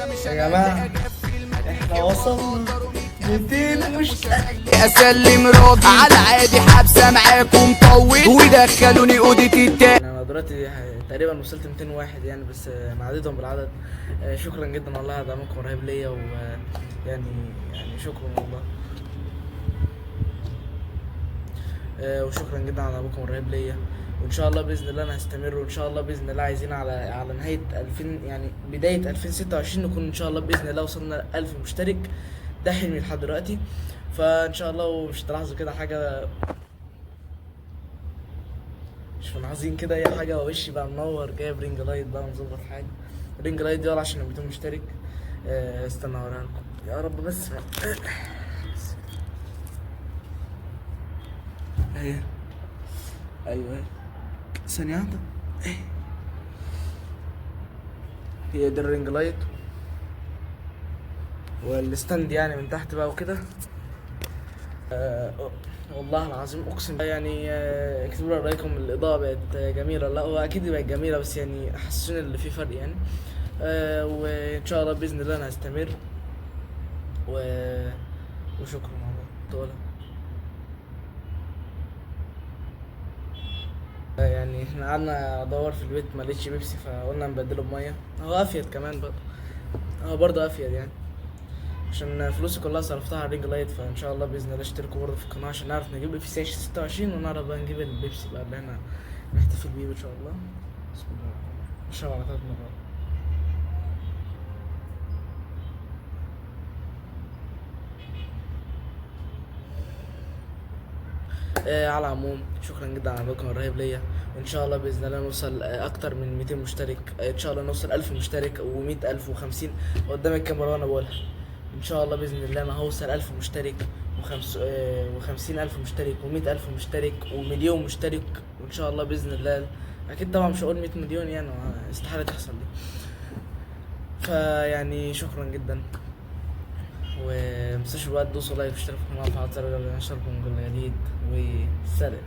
يا جماعة احنا وصلنا 200 مشترك. اسلم راجل على عادي حبسه معاكم طول ودخلوني اوضه التاني. انا دلوقتي تقريبا وصلت 200 واحد يعني، بس معدتهم بالعدد. شكرا جدا والله على دعمكم رهيب ليا، ويعني شكرا والله. وشكرا جدا على دعمكم الرهيب ليا، وان شاء الله باذن الله انا هستمر، وان شاء الله باذن الله عايزين على نهايه 2000 يعني بدايه 2026 نكون ان شاء الله باذن الله وصلنا 1000 مشترك. ده حلمي لحد دلوقتي، فان شاء الله. ومش تلاحظوا كده حاجه، مش ملاحظين كده اي حاجه؟ وشي بقى منور، جايب رينج لايت بقى مظبط حاجه. رينج لايت دي ولا عشان 200 مشترك. استنى اوريها لكم يا رب بس. اهي، ايوه ثانيه واحده. هي دي الرينج لايت والستاند يعني من تحت بقى وكده. والله العظيم اقسم بالله يعني. اكتبوا لي رايكم، الاضاءه بقت جميله؟ لا هو اكيد بقت جميله، بس يعني حسسوني اللي في فرق يعني. وان شاء الله باذن الله انا هستمر، و... وشكرا والله طولة. يعني احنا قعدنا ادور في البيت ما لقيتش بيبسي، فقلنا نبدله بميه. هو افيد كمان برضه، هو برضه افيد يعني، عشان فلوسي كلها صرفتها على الرينج لايت. فان شاء الله باذن الله اشتركوا برضه في القناه عشان نعرف نجيب بيبسي 26، ونعرف بقى نجيب البيبسي بقى اللي احنا نحتفل بيه ان شاء الله. بسم الله الرحمن الرحيم. نشرب على 3 مرات. على العموم شكرا جدا على دعمكم الرهيب ليا، وان شاء الله باذن الله نوصل اكتر من 200 مشترك. ان شاء الله نوصل 1000 مشترك و100000 و50 قدام الكاميرا وانا بقولها. ان شاء الله باذن الله انا هوصل 1000 مشترك و50000 مشترك و100000 مشترك ومليون مشترك، وان شاء الله باذن الله. اكيد طبعا مش هقول 100 مليون يعني، استحاله تحصل دي. فيعني شكرا جدا، ومتنسوش بقى تدوسوا لايك واشتركوا في القناه وتفعلوا زر الجرس ليصلكم كل جديد، وسلام.